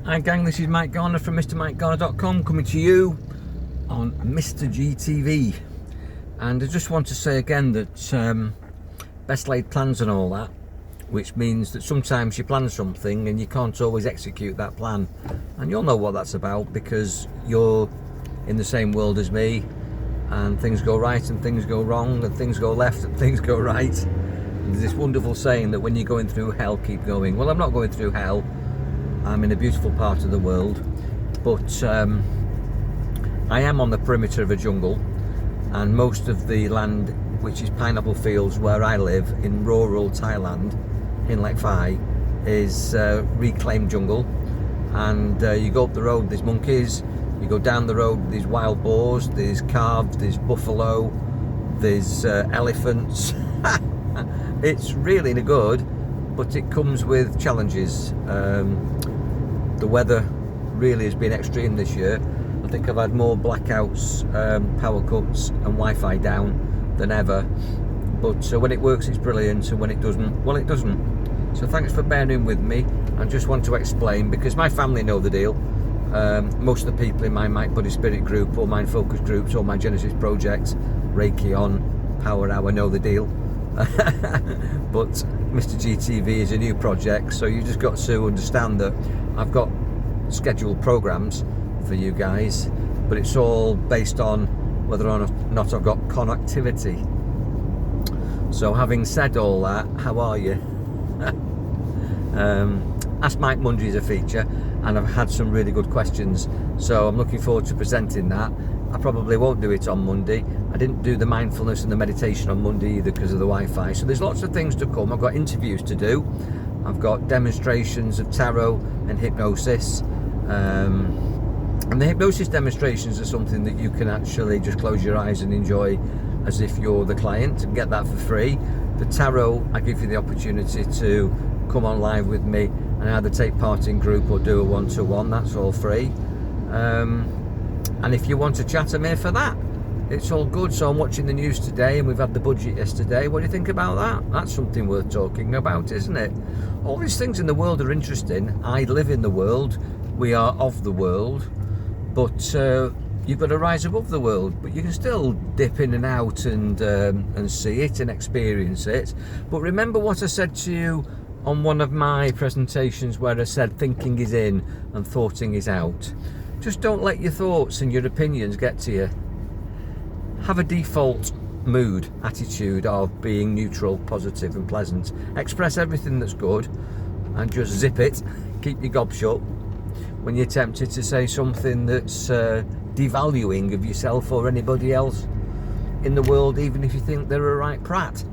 Hi gang, this is Mike Garner from MrMikeGarner.com coming to you on Mr. GTV, and I just want to say again that best laid plans and all that, which means that sometimes you plan something and you can't always execute that plan, and you'll know what that's about because you're in the same world as me, and things go right and things go wrong and things go left and things go right. And there's this wonderful saying that when you're going through hell, keep going. Well, I'm not going through hell. I'm in a beautiful part of the world, but I am on the perimeter of a jungle, and most of the land, which is pineapple fields where I live in rural Thailand, in Lek Phai, is reclaimed jungle. And you go up the road, there's monkeys, you go down the road, there's wild boars, there's calves, there's buffalo, there's elephants. It's really good, but it comes with challenges. The weather really has been extreme this year. I think I've had more blackouts, power cuts and Wi-Fi down than ever. But when it works, it's brilliant, and when it doesn't, well, it doesn't. So thanks for bearing with me. I just want to explain, because my family know the deal. Most of the people in my Mike Buddy Spirit group, or my focus groups, or my Genesis projects, Reiki on, Power Hour, know the deal. But Mr. GTV is a new project, so you just got to understand that I've got scheduled programs for you guys, but it's all based on whether or not I've got connectivity. So having said all that, how are you? Ask Mike Monday is a feature, and I've had some really good questions, so I'm looking forward to presenting that. I probably won't do it on Monday. I didn't do the mindfulness and the meditation on Monday either because of the Wi-Fi. So there's lots of things to come. I've got interviews to do. I've got demonstrations of tarot and hypnosis. And the hypnosis demonstrations are something that you can actually just close your eyes and enjoy as if you're the client and get that for free. The tarot, I give you the opportunity to come on live with me and either take part in group or do a one-to-one. That's all free. And if you want to chat, I'm here for that. It's all good. So I'm watching the news today, and we've had the budget yesterday. What do you think about that? That's something worth talking about, isn't it? All these things in the world are interesting. I live in the world. We are of the world. But you've got to rise above the world. But you can still dip in and out and see it and experience it. But remember what I said to you on one of my presentations, where I said thinking is in and thoughting is out. Just don't let your thoughts and your opinions get to you. Have a default mood, attitude of being neutral, positive and pleasant. Express everything that's good and just zip it. Keep your gob shut when you're tempted to say something that's devaluing of yourself or anybody else in the world, even if you think they're a right prat.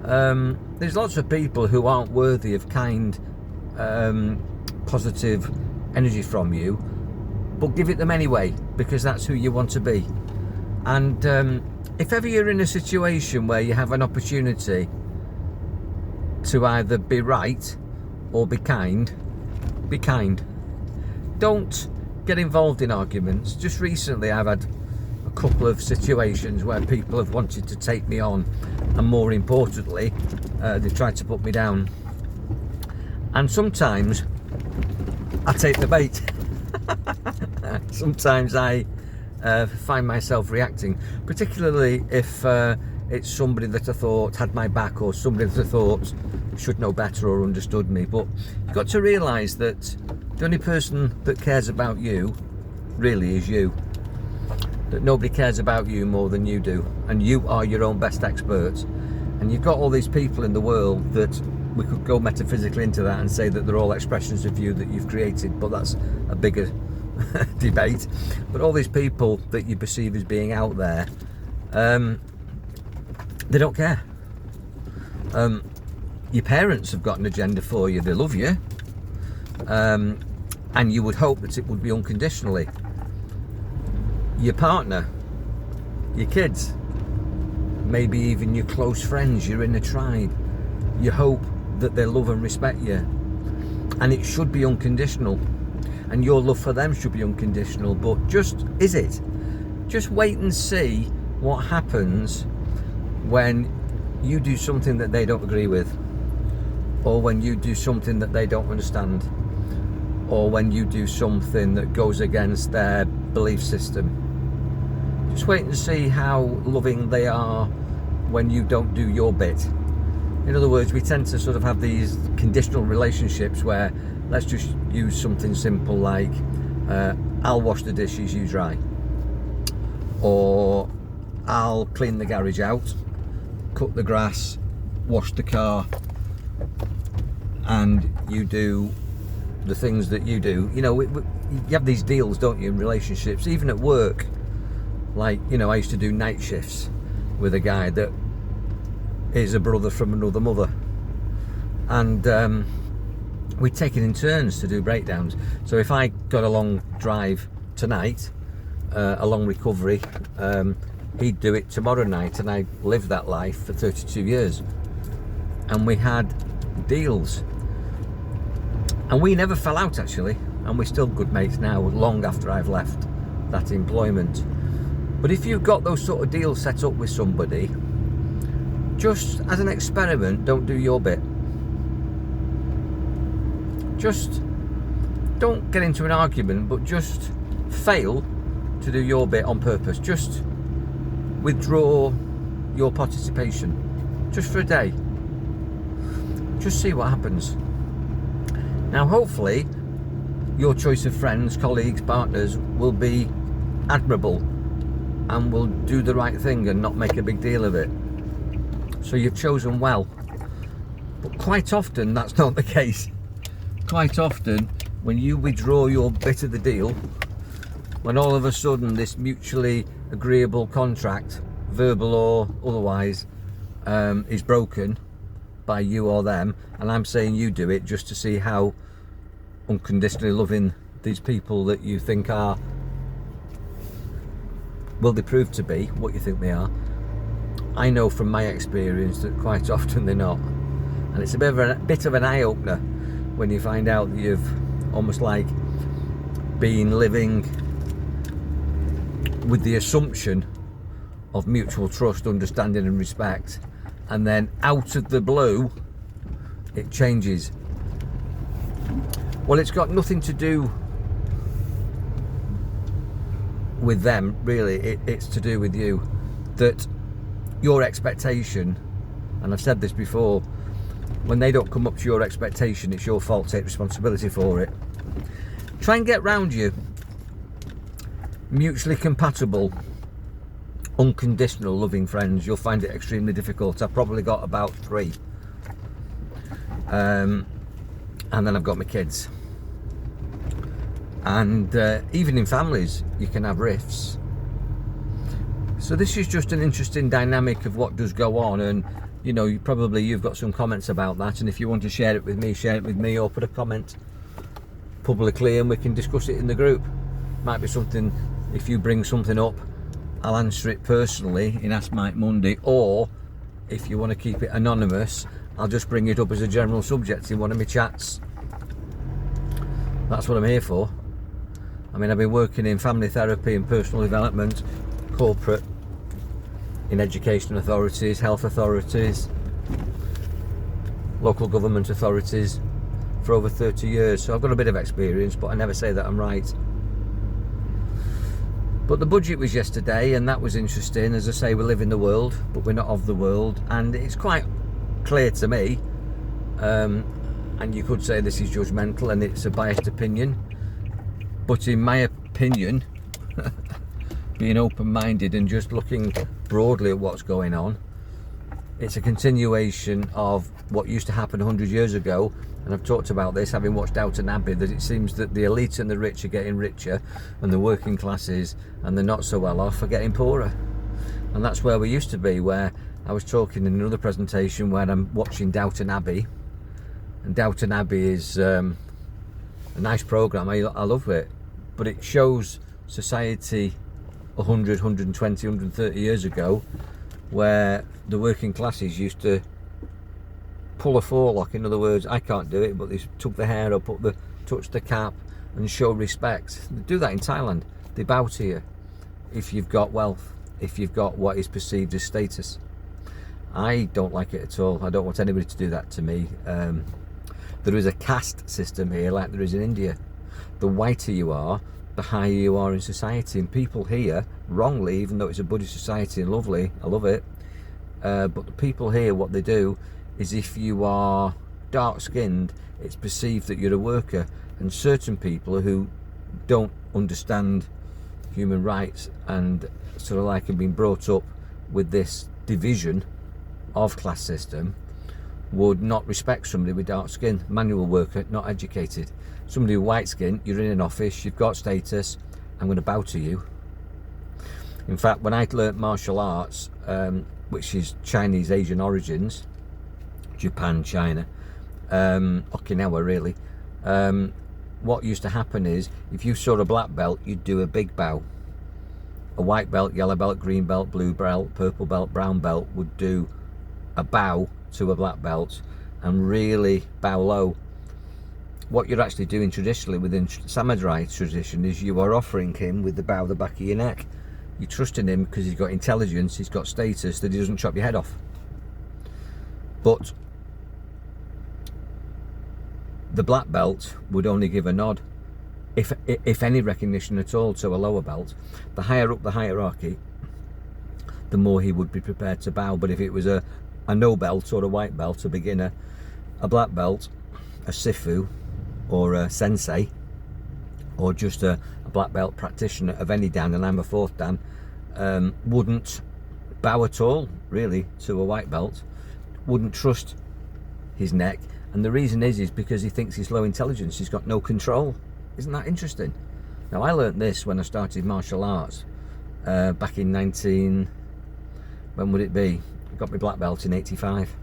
There's lots of people who aren't worthy of kind, positive energy from you, but give it them anyway, because that's who you want to be. And if ever you're in a situation where you have an opportunity to either be right or be kind, be kind. Don't get involved in arguments. Just recently I've had a couple of situations where people have wanted to take me on, and more importantly, they tried to put me down. And sometimes I take the bait. Sometimes I find myself reacting, particularly if it's somebody that I thought had my back, or somebody that I thought should know better or understood me. But you've got to realise that the only person that cares about you really is you. That nobody cares about you more than you do, and you are your own best expert. And you've got all these people in the world that we could go metaphysically into that and say that they're all expressions of you that you've created, but that's a bigger debate. But all these people that you perceive as being out there, they don't care. Your parents have got an agenda for you. They love you, and you would hope that it would be unconditionally. Your partner, your kids, maybe even your close friends, you're in a tribe, you hope that they love and respect you, and it should be unconditional, and your love for them should be unconditional. But just is it? Just wait and see what happens when you do something that they don't agree with, or when you do something that they don't understand, or when you do something that goes against their belief system. Just wait and see how loving they are when you don't do your bit. In other words, we tend to sort of have these conditional relationships where, let's just use something simple like, I'll wash the dishes, you dry. Or I'll clean the garage out, cut the grass, wash the car, and you do the things that you do. You know, you have these deals, don't you, in relationships, even at work. Like, you know, I used to do night shifts with a guy that is a brother from another mother, and we'd take it in turns to do breakdowns. So if I got a long drive tonight, a long recovery, he'd do it tomorrow night, and I lived that life for 32 years, and we had deals, and we never fell out actually, and we're still good mates now long after I've left that employment. But if you've got those sort of deals set up with somebody, just as an experiment, don't do your bit. Just don't get into an argument, but just fail to do your bit on purpose. Just withdraw your participation just for a day. Just see what happens. Now hopefully your choice of friends, colleagues, partners will be admirable and will do the right thing and not make a big deal of it. So you've chosen well. But quite often that's not the case. Quite often when you withdraw your bit of the deal, when all of a sudden this mutually agreeable contract, verbal or otherwise, is broken by you or them, and I'm saying you do it just to see how unconditionally loving these people that you think are, will they prove to be what you think they are? I know from my experience that quite often they're not, and it's a bit of an eye-opener when you find out that you've almost like been living with the assumption of mutual trust, understanding and respect, and then out of the blue it changes. Well, it's got nothing to do with them really, it's to do with you. That your expectation, and I've said this before, when they don't come up to your expectation, it's your fault. Take responsibility for it. Try and get round you mutually compatible, unconditional loving friends. You'll find it extremely difficult. I've probably got about 3, and then I've got my kids, and even in families you can have rifts. So this is just an interesting dynamic of what does go on, and you know, you've got some comments about that, and if you want to share it with me, or put a comment publicly and we can discuss it in the group. Might be something, if you bring something up, I'll answer it personally in Ask Mike Monday, or if you want to keep it anonymous, I'll just bring it up as a general subject in one of my chats. That's what I'm here for. I mean, I've been working in family therapy and personal development, corporate, in education authorities, health authorities, local government authorities for over 30 years. So I've got a bit of experience, but I never say that I'm right. But the budget was yesterday, and that was interesting. As I say, we live in the world, but we're not of the world, and it's quite clear to me, and you could say this is judgmental and it's a biased opinion, but in my opinion, being open-minded and just looking broadly at what's going on, it's a continuation of what used to happen 100 years ago. And I've talked about this, having watched Downton Abbey, that it seems that the elite and the rich are getting richer, and the working classes and the not so well off are getting poorer. And that's where we used to be, where I was talking in another presentation where I'm watching Downton Abbey, and Downton Abbey is a nice programme, I love it, but it shows society 100, 120, 130 years ago, where the working classes used to pull a forelock. In other words, I can't do it, but they took the hair up, touch the cap and show respect. They do that in Thailand. They bow to you if you've got wealth, if you've got what is perceived as status. I don't like it at all. I don't want anybody to do that to me. There is a caste system here like there is in India. the whiter you are, the higher you are in society. And people here, wrongly, even though it's a Buddhist society and lovely, I love it, but the people here, what they do is if you are dark skinned, it's perceived that you're a worker. And certain people who don't understand human rights and sort of like have been brought up with this division of class system would not respect somebody with dark skin. Manual worker, not educated. Somebody with white skin, you're in an office, you've got status, I'm going to bow to you. In fact, when I learnt martial arts, which is Chinese Asian origins, Japan, China, Okinawa really, what used to happen is if you saw a black belt, you'd do a big bow. A white belt, yellow belt, green belt, blue belt, purple belt, brown belt would do a bow to a black belt and really bow low. What you're actually doing traditionally within samurai tradition is you are offering him with the bow the back of your neck. You're trusting him because he's got intelligence, he's got status, that he doesn't chop your head off. But the black belt would only give a nod, if any recognition at all, to a lower belt. The higher up the hierarchy, the more he would be prepared to bow. But if it was a no belt or a white belt, a beginner, a black belt, a sifu or a sensei, or just a black belt practitioner of any dan, and I'm a fourth dan, wouldn't bow at all really to a white belt, wouldn't trust his neck. And the reason is because he thinks he's low intelligence, he's got no control. Isn't that interesting? Now, I learnt this when I started martial arts back in when would it be? I got my black belt in 85.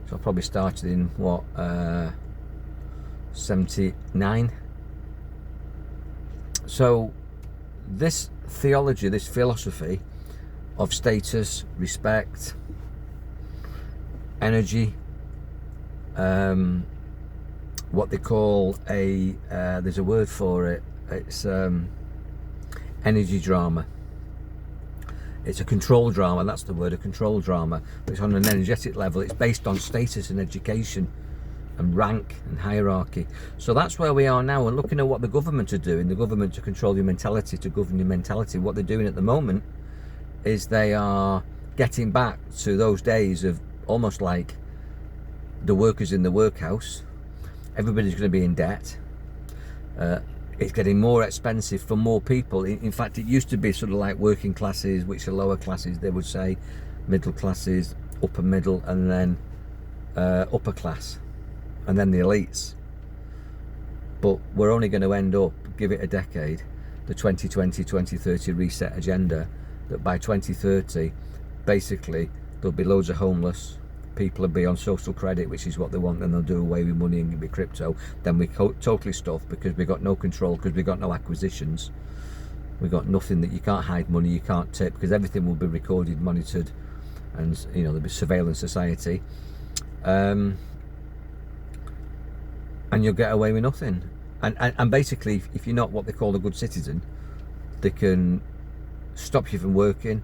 So I probably started in what, 79. So this theology, this philosophy of status, respect, energy, what they call there's a word for it, it's energy drama. It's a control drama, that's the word, a control drama. But it's on an energetic level, it's based on status and education and rank and hierarchy. So that's where we are now. And looking at what the government are doing, the government to control your mentality, to govern your mentality, what they're doing at the moment is they are getting back to those days of almost like the workers in the workhouse. Everybody's going to be in debt. It's getting more expensive for more people. In fact, it used to be sort of like working classes, which are lower classes, they would say, middle classes, upper middle, and then upper class, and then the elites. But we're only going to end up, give it a decade, the 2020-2030 reset agenda, that by 2030, basically, there'll be loads of homeless. People will be on social credit, which is what they want, and they'll do away with money and give me crypto. Then we totally stuffed because we got no control, because we got no acquisitions. We got nothing, that you can't hide money, you can't tip, because everything will be recorded, monitored, and you know, there'll be surveillance society. And you'll get away with nothing. And basically, if you're not what they call a good citizen, they can stop you from working,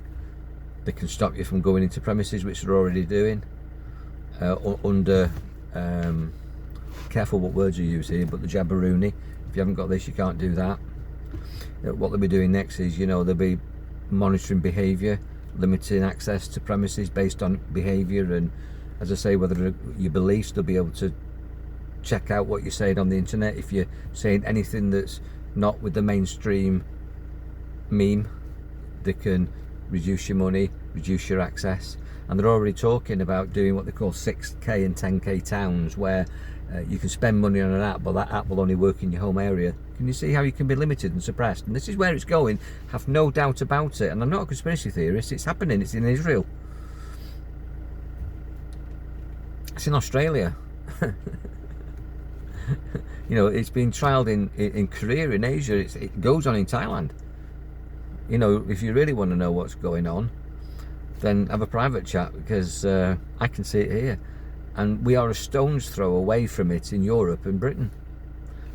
they can stop you from going into premises, which they're already doing. Under careful what words you use here, but the jabberoonie, if you haven't got this, you can't do that. What they'll be doing next is, you know, they'll be monitoring behaviour, limiting access to premises based on behaviour, and as I say, whether your beliefs, they'll be able to check out what you're saying on the internet. If you're saying anything that's not with the mainstream meme, they can reduce your money, reduce your access. And they're already talking about doing what they call 6k and 10k towns, where you can spend money on an app, but that app will only work in your home area. Can you see how you can be limited and suppressed? And this is where it's going, have no doubt about it. And I'm not a conspiracy theorist, it's happening, it's in Israel. It's in Australia. You know, it's been trialled in Korea, in Asia, it goes on in Thailand. You know, if you really want to know what's going on, then have a private chat, because I can see it here. And we are a stone's throw away from it in Europe and Britain,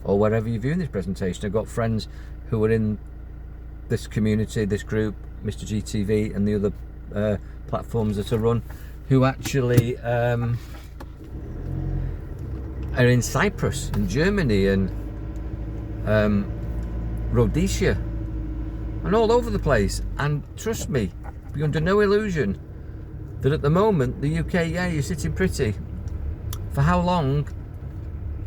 or wherever you're viewing this presentation. I've got friends who are in this community, this group, Mr. GTV, and the other platforms that are run, who actually are in Cyprus and Germany and Rhodesia, and all over the place. And trust me, be under no illusion that at the moment the UK, yeah, you're sitting pretty. For how long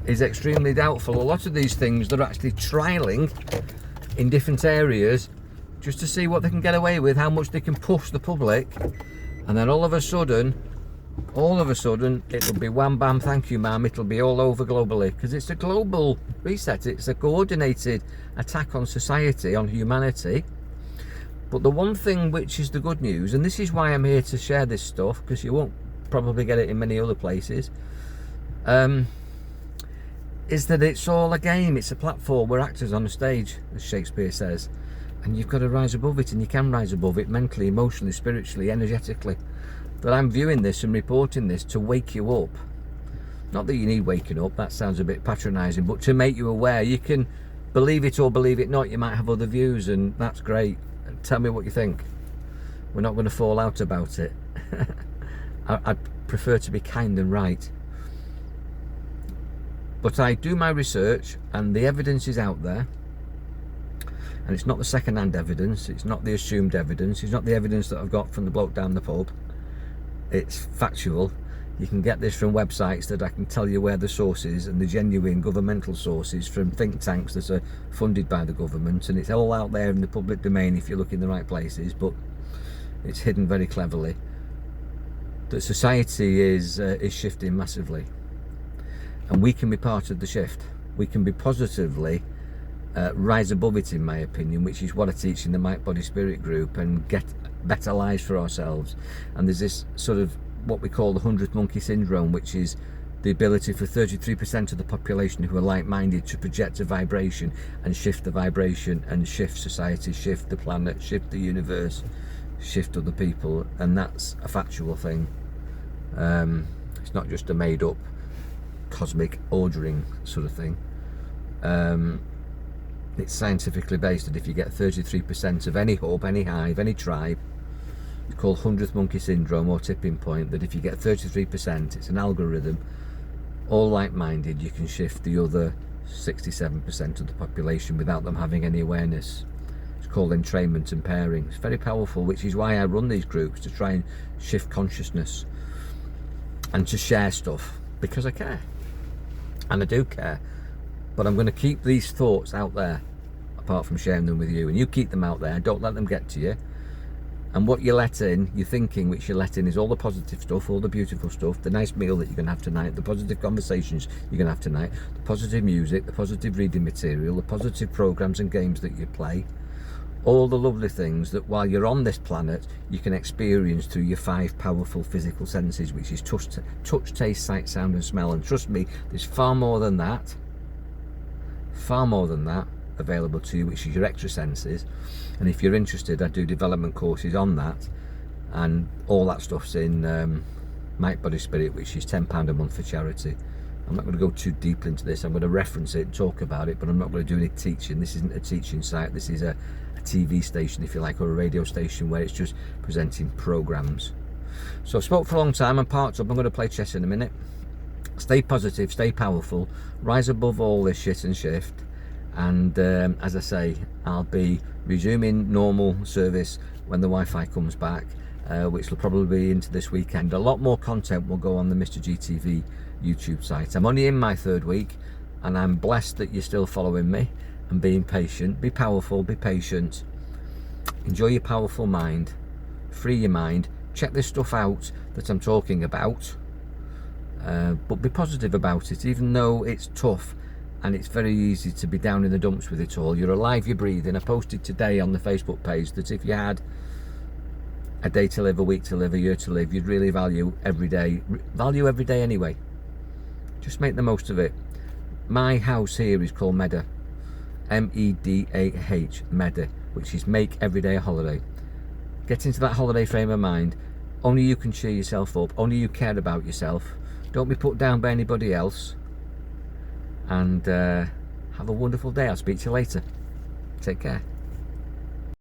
is extremely doubtful. A lot of these things they're actually trialling in different areas just to see what they can get away with, how much they can push the public, and then all of a sudden it'll be wham bam thank you ma'am, it'll be all over globally, because it's a global reset. It's a coordinated attack on society, on humanity. But the one thing which is the good news, and this is why I'm here to share this stuff, because you won't probably get it in many other places, is that it's all a game. It's a platform. We're actors on a stage, as Shakespeare says, and you've got to rise above it, and you can rise above it mentally, emotionally, spiritually, energetically. But I'm viewing this and reporting this to wake you up. Not that you need waking up, that sounds a bit patronising, but to make you aware. You can believe it or believe it not. You might have other views, and that's great. Tell me what you think. We're not going to fall out about it. I'd prefer to be kind and right. But I do my research, and the evidence is out there. And it's not the second-hand evidence. It's not the assumed evidence. It's not the evidence that I've got from the bloke down the pub. It's factual. You can get this from websites that I can tell you where the source is, and the genuine governmental sources from think tanks that are funded by the government, and it's all out there in the public domain if you look in the right places, but it's hidden very cleverly. That society is shifting massively, and we can be part of the shift. We can be positively rise above it, in my opinion, which is what I teach in the Mind Body Spirit group, and get better lives for ourselves. And there's this sort of what we call the 100th monkey syndrome, which is the ability for 33% of the population who are like-minded to project a vibration and shift the vibration and shift society, shift the planet, shift the universe, shift other people. And that's a factual thing. It's not just a made-up cosmic ordering sort of thing. It's scientifically based, that if you get 33% of any hub, any hive, any tribe, it's called 100th monkey syndrome or tipping point, that if you get 33%, it's an algorithm, all like-minded, you can shift the other 67% of the population without them having any awareness. It's called entrainment and pairing. It's very powerful, which is why I run these groups, to try and shift consciousness and to share stuff, because I care, and I do care. But I'm going to keep these thoughts out there, apart from sharing them with you, and you keep them out there. Don't let them get to you. And what you let in, your thinking which you let in, is all the positive stuff, all the beautiful stuff, the nice meal that you're going to have tonight, the positive conversations you're going to have tonight, the positive music, the positive reading material, the positive programs and games that you play, all the lovely things that while you're on this planet you can experience through your 5 powerful physical senses, which is touch, taste, sight, sound and smell. And trust me, there's far more than that available to you, which is your extra senses. And if you're interested, I do development courses on that, and all that stuff's in Mind Body Spirit, which is £10 a month for charity. I'm not going to go too deep into this. I'm going to reference it and talk about it, but I'm not going to do any teaching. This isn't a teaching site. This is a TV station, if you like, or a radio station where it's just presenting programs. So I've spoke for a long time. I'm parked up. I'm going to play chess in a minute. Stay positive, stay powerful, rise above all this shit and shift. And as I say, I'll be resuming normal service when the Wi-Fi comes back, which will probably be into this weekend. A lot more content will go on the Mr. GTV YouTube site. I'm only in my 3rd week, and I'm blessed that you're still following me and being patient. Be powerful, be patient, enjoy your powerful mind, free your mind, check this stuff out that I'm talking about, but be positive about it, even though it's tough. And it's very easy to be down in the dumps with it all. You're alive, you're breathing. I posted today on the Facebook page that if you had a day to live, a week to live, a year to live, you'd really value every day. Value every day anyway. Just make the most of it. My house here is called Medah. M-E-D-A-H, Medah, which is make every day a holiday. Get into that holiday frame of mind. Only you can cheer yourself up. Only you care about yourself. Don't be put down by anybody else. And have a wonderful day. I'll speak to you later. Take care.